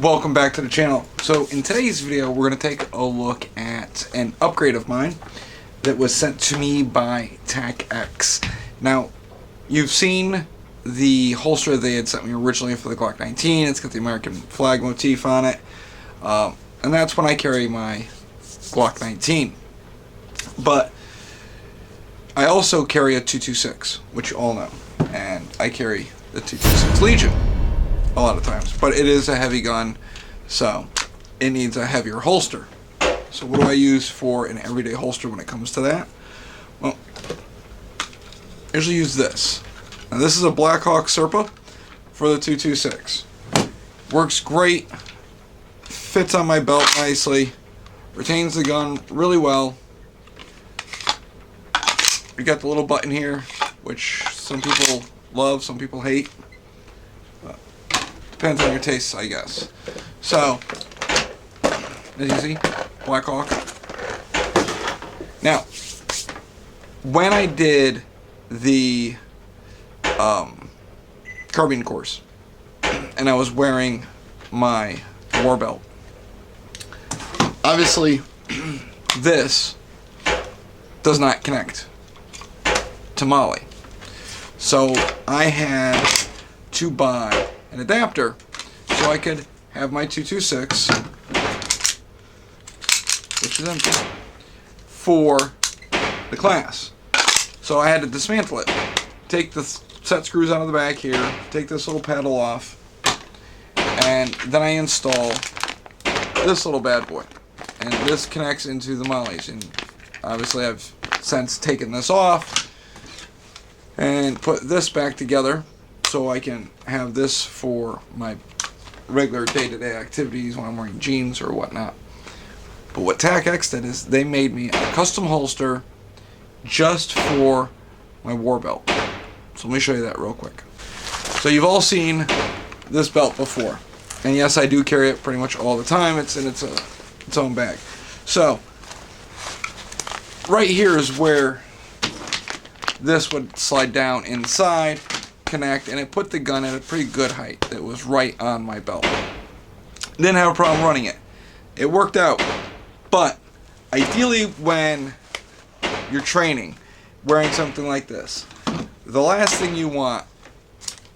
Welcome back to the channel. So in today's video we're going to take a look at an upgrade of mine that was sent to me by TacX. Now you've seen the holster they had sent me originally for the Glock 19. It's got the American flag motif on it, and that's when I carry my Glock 19. But I also carry a 226, which you all know, and I carry the 226 Legion a lot of times, but it is a heavy gun, so it needs a heavier holster. So what do I use for an everyday holster when it comes to that? Well, I usually use this. Now this is a Blackhawk Serpa for the 226. Works great, fits on my belt nicely, retains the gun really well. You got the little button here, which some people love, some people hate. Depends on your tastes, I guess. So, as you see, Blackhawk. Now, when I did the carbine course, and I was wearing my war belt, obviously, this does not connect to Molly. So I had to buy an adapter so I could have my 226, which is empty, for the class. So I had to dismantle it, take the set screws out of the back here, take this little paddle off, and then I install this little bad boy, and this connects into the Mollies. And obviously I've since taken this off and put this back together so I can have this for my regular day-to-day activities when I'm wearing jeans or whatnot. But what TacX did is they made me a custom holster just for my war belt. So let me show you that real quick. So you've all seen this belt before, and yes, I do carry it pretty much all the time. It's in its own bag. So right here is where this would slide down inside, connect, and it put the gun at a pretty good height. It was right on my belt. Didn't have a problem running it. It worked out. But ideally, when you're training, wearing something like this, the last thing you want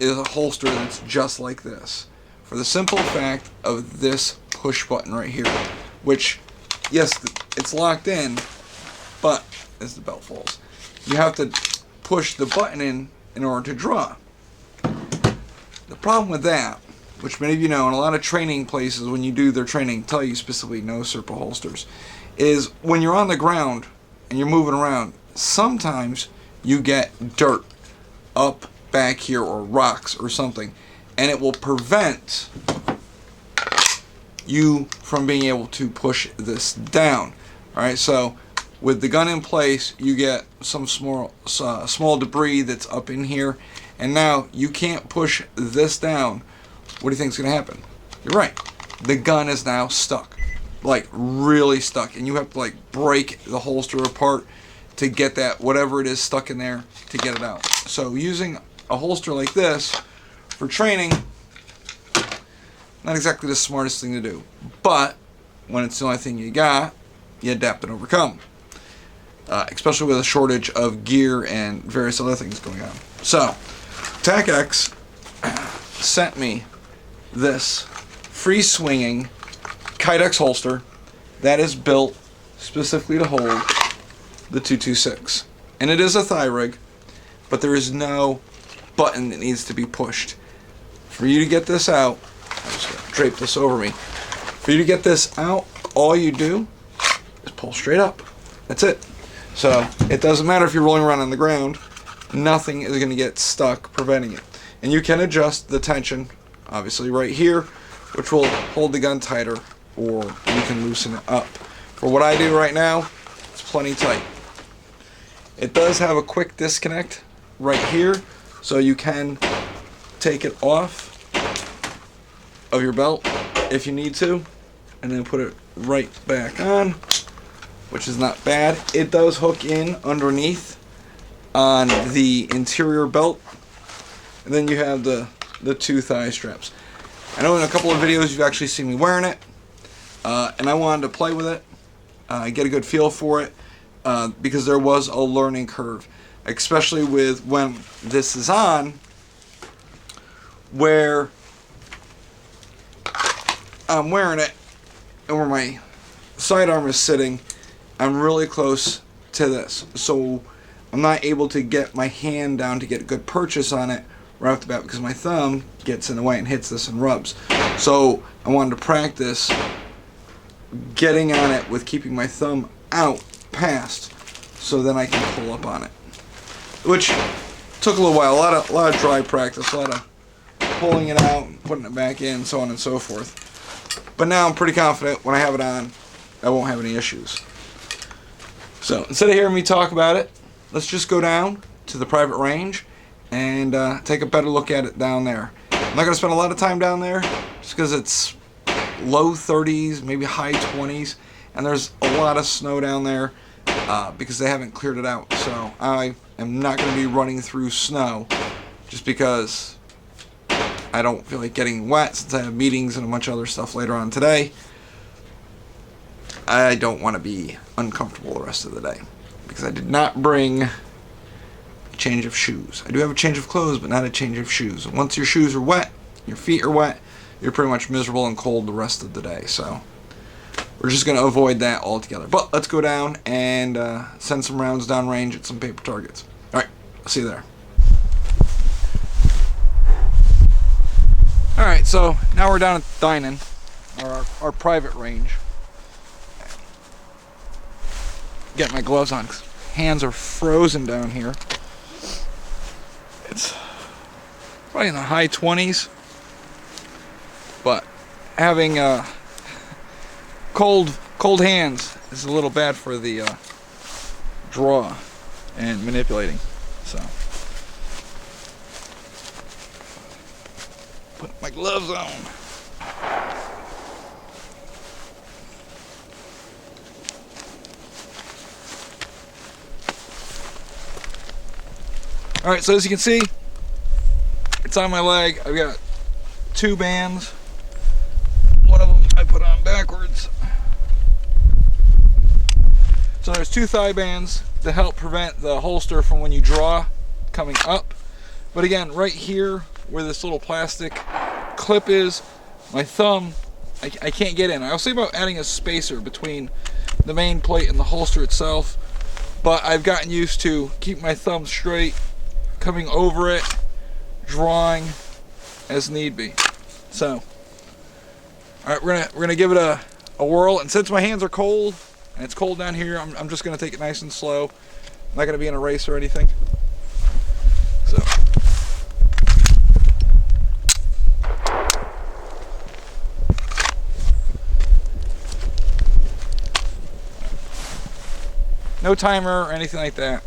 is a holster that's just like this, for the simple fact of this push button right here, which, yes, it's locked in, but as the belt falls, you have to push the button in order to draw. The problem with that, which many of you know, and a lot of training places when you do their training tell you specifically no Serpa holsters, is when you're on the ground and you're moving around, sometimes you get dirt up back here or rocks or something, and it will prevent you from being able to push this down. Alright, so with the gun in place, you get some small debris that's up in here, and now you can't push this down. What do you think is going to happen? You're right. The gun is now stuck, like really stuck, and you have to like break the holster apart to get that whatever it is stuck in there to get it out. So using a holster like this for training, not exactly the smartest thing to do, but when it's the only thing you got, you adapt and overcome. Especially with a shortage of gear and various other things going on. So, TacX sent me this free-swinging TacX holster that is built specifically to hold the 226. And it is a thigh rig, but there is no button that needs to be pushed. For you to get this out, I'm just going to drape this over me. For you to get this out, all you do is pull straight up. That's it. So it doesn't matter if you're rolling around on the ground, nothing is going to get stuck preventing it. And you can adjust the tension, obviously right here, which will hold the gun tighter, or you can loosen it up. For what I do right now, it's plenty tight. It does have a quick disconnect right here, so you can take it off of your belt if you need to, and then put it right back on, which is not bad. It does hook in underneath on the interior belt, and then you have the two thigh straps. I know in a couple of videos you've actually seen me wearing it, and I wanted to play with it, get a good feel for it, because there was a learning curve, especially with when this is on, where I'm wearing it and where my sidearm is sitting, I'm really close to this, so I'm not able to get my hand down to get a good purchase on it right off the bat because my thumb gets in the way and hits this and rubs. So I wanted to practice getting on it with keeping my thumb out past, so then I can pull up on it, which took a little while. A lot of dry practice, a lot of pulling it out and putting it back in, so on and so forth. But now I'm pretty confident when I have it on, I won't have any issues. So instead of hearing me talk about it, let's just go down to the private range and take a better look at it down there. I'm not going to spend a lot of time down there just because it's low 30s, maybe high 20s, and there's a lot of snow down there because they haven't cleared it out. So I am not going to be running through snow just because I don't feel like getting wet since I have meetings and a bunch of other stuff later on today. I don't want to be uncomfortable the rest of the day because I did not bring a change of shoes. I do have a change of clothes, but not a change of shoes. Once your shoes are wet, your feet are wet, you're pretty much miserable and cold the rest of the day. So we're just going to avoid that altogether. But let's go down and send some rounds down range at some paper targets. All right, I'll see you there. All right, so now we're down at Dinan, our private range. Get my gloves on because hands are frozen down here. It's probably in the high 20s, but having cold hands is a little bad for the draw and manipulating. So put my gloves on. Alright, so as you can see, it's on my leg. I've got 2 bands. One of them I put on backwards. So there's 2 thigh bands to help prevent the holster from when you draw coming up. But again, right here where this little plastic clip is, my thumb, I can't get in. I was thinking about adding a spacer between the main plate and the holster itself, but I've gotten used to keep my thumb straight, coming over it, drawing as need be. So, all right, we're gonna give it a whirl. And since my hands are cold and it's cold down here, I'm just gonna take it nice and slow. I'm not gonna be in a race or anything. So, no timer or anything like that.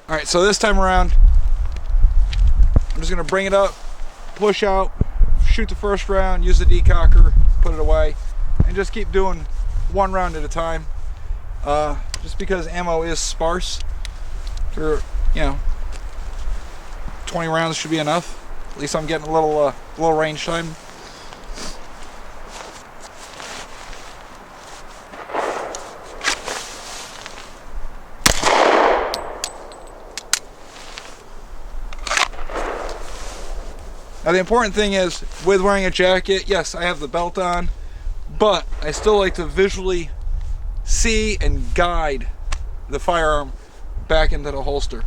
Alright, so this time around, I'm just going to bring it up, push out, shoot the first round, use the decocker, put it away, and just keep doing 1 round at a time. Just because ammo is sparse, for, 20 rounds should be enough. At least I'm getting a little range time. Now the important thing is, with wearing a jacket, yes, I have the belt on, but I still like to visually see and guide the firearm back into the holster.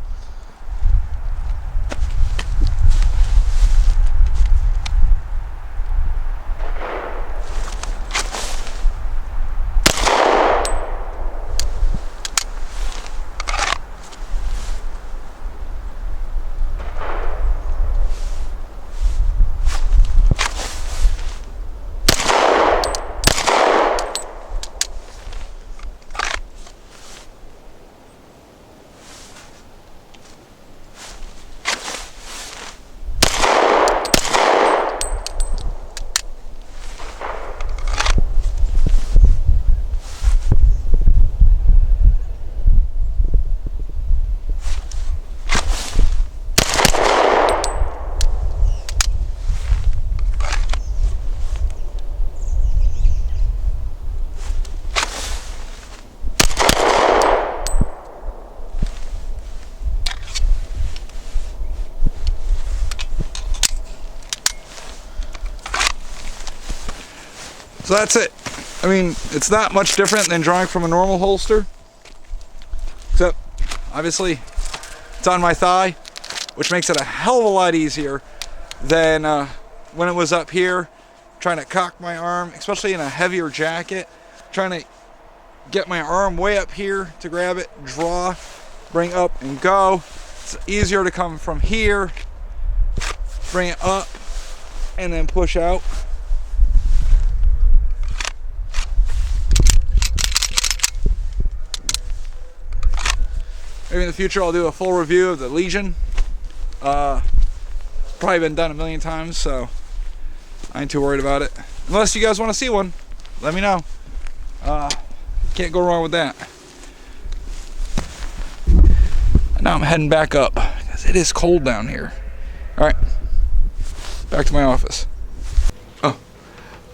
So that's it. I mean, it's not much different than drawing from a normal holster, except obviously it's on my thigh, which makes it a hell of a lot easier than when it was up here, trying to cock my arm, especially in a heavier jacket, trying to get my arm way up here to grab it, draw, bring up and go. It's easier to come from here, bring it up, and then push out. Maybe in the future I'll do a full review of the Legion. Probably been done a million times, so I ain't too worried about it. Unless you guys want to see one, let me know. Can't go wrong with that. Now I'm heading back up because it is cold down here. All right, back to my office. Oh,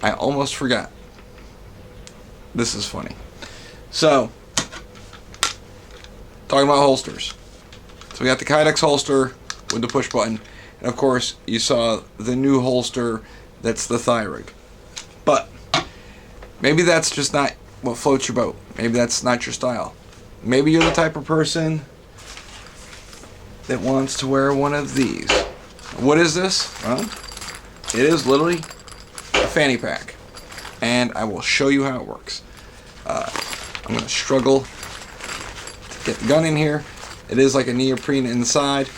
I almost forgot. This is funny. So, talking about holsters. So we got the TacX holster with the push button, and of course you saw the new holster that's the thigh rig. But maybe that's just not what floats your boat. Maybe that's not your style. Maybe you're the type of person that wants to wear one of these. What is this? Well, it is literally a fanny pack, and I will show you how it works. I'm going to struggle to get the gun in here. It is like a neoprene inside.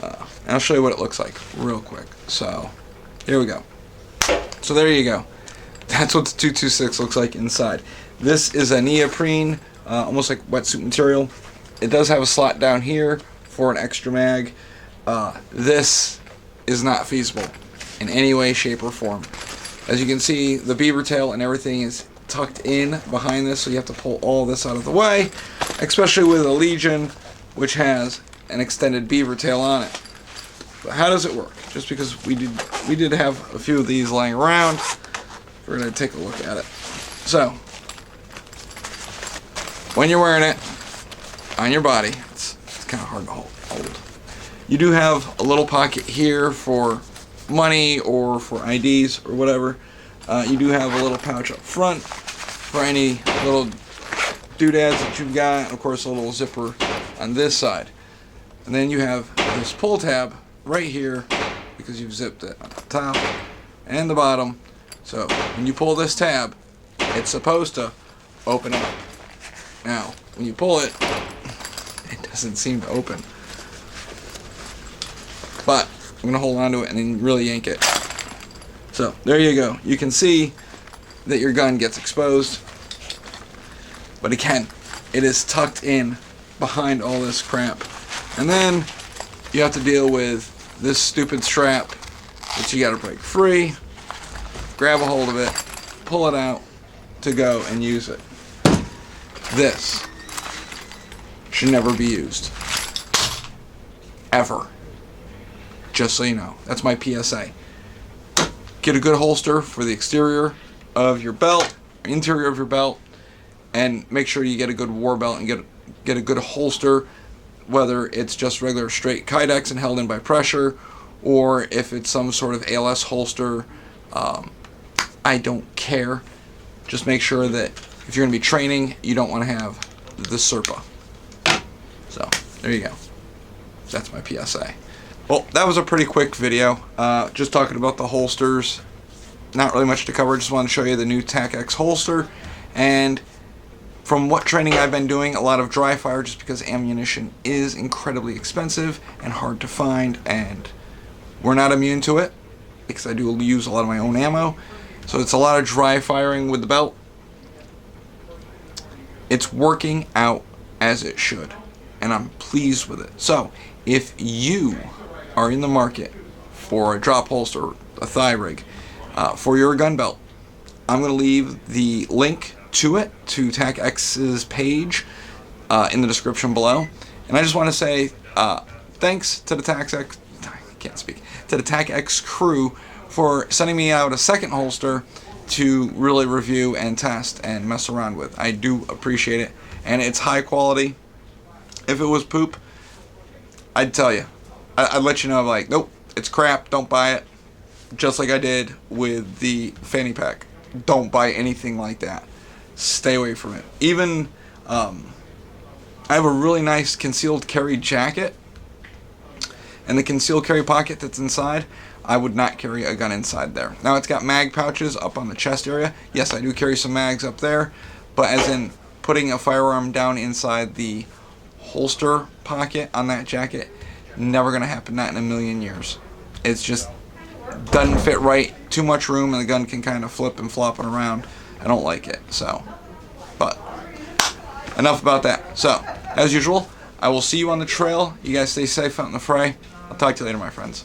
And I'll show you what it looks like real quick. So here we go. So there you go. That's what the 226 looks like inside. This is a neoprene, almost like wetsuit material. It does have a slot down here for an extra mag. This is not feasible in any way, shape, or form. As you can see, the beaver tail and everything is tucked in behind this, so you have to pull all this out of the way, especially with a Legion, which has an extended beaver tail on it. But how does it work? Just because we did have a few of these lying around, we're going to take a look at it. So, when you're wearing it on your body, it's kind of hard to hold. You do have a little pocket here for money or for IDs or whatever. You do have a little pouch up front for any little doodads that you've got, and of course a little zipper on this side. And then you have this pull tab right here because you've zipped it on the top and the bottom. So when you pull this tab, it's supposed to open up. Now, when you pull it, it doesn't seem to open. But I'm going to hold on to it and then really yank it. So there you go. You can see that your gun gets exposed. But again, it is tucked in behind all this crap. And then you have to deal with this stupid strap that you got to break free, grab a hold of it, pull it out to go and use it. This should never be used. Ever. Just so you know. That's my PSA. Get a good holster for the exterior of your belt, interior of your belt, and make sure you get a good war belt and get a good holster, whether it's just regular straight TacX and held in by pressure, or if it's some sort of ALS holster. I don't care. Just make sure that if you're going to be training, you don't want to have the Serpa. So, there you go. That's my PSA. Well, that was a pretty quick video. Just talking about the holsters. Not really much to cover. Just wanted to show you the new TacX holster. And from what training I've been doing, a lot of dry fire, just because ammunition is incredibly expensive and hard to find. And we're not immune to it, because I do use a lot of my own ammo. So it's a lot of dry firing with the belt. It's working out as it should, and I'm pleased with it. So if you are in the market for a drop holster, a thigh rig, for your gun belt, I'm going to leave the link to it, to TacX's page, in the description below. And I just want to say thanks to the TacX, to the TacX crew for sending me out a second holster to really review and test and mess around with. I do appreciate it, and it's high quality. If it was poop, I'd tell you. I'd let you know, like, nope, it's crap, don't buy it. Just like I did with the fanny pack. don't buy anything like that. Stay away from it. Even, I have a really nice concealed carry jacket, and the concealed carry pocket that's inside, I would not carry a gun inside there. Now it's got mag pouches up on the chest area. Yes, I do carry some mags up there, but as in putting a firearm down inside the holster pocket on that jacket, never going to happen, not in a million years. It's just doesn't fit right. Too much room, and the gun can kind of flip and flop it around. I don't like it. So, but enough about that. So, as usual, I will see you on the trail. You guys stay safe out in the fray. I'll talk to you later, my friends.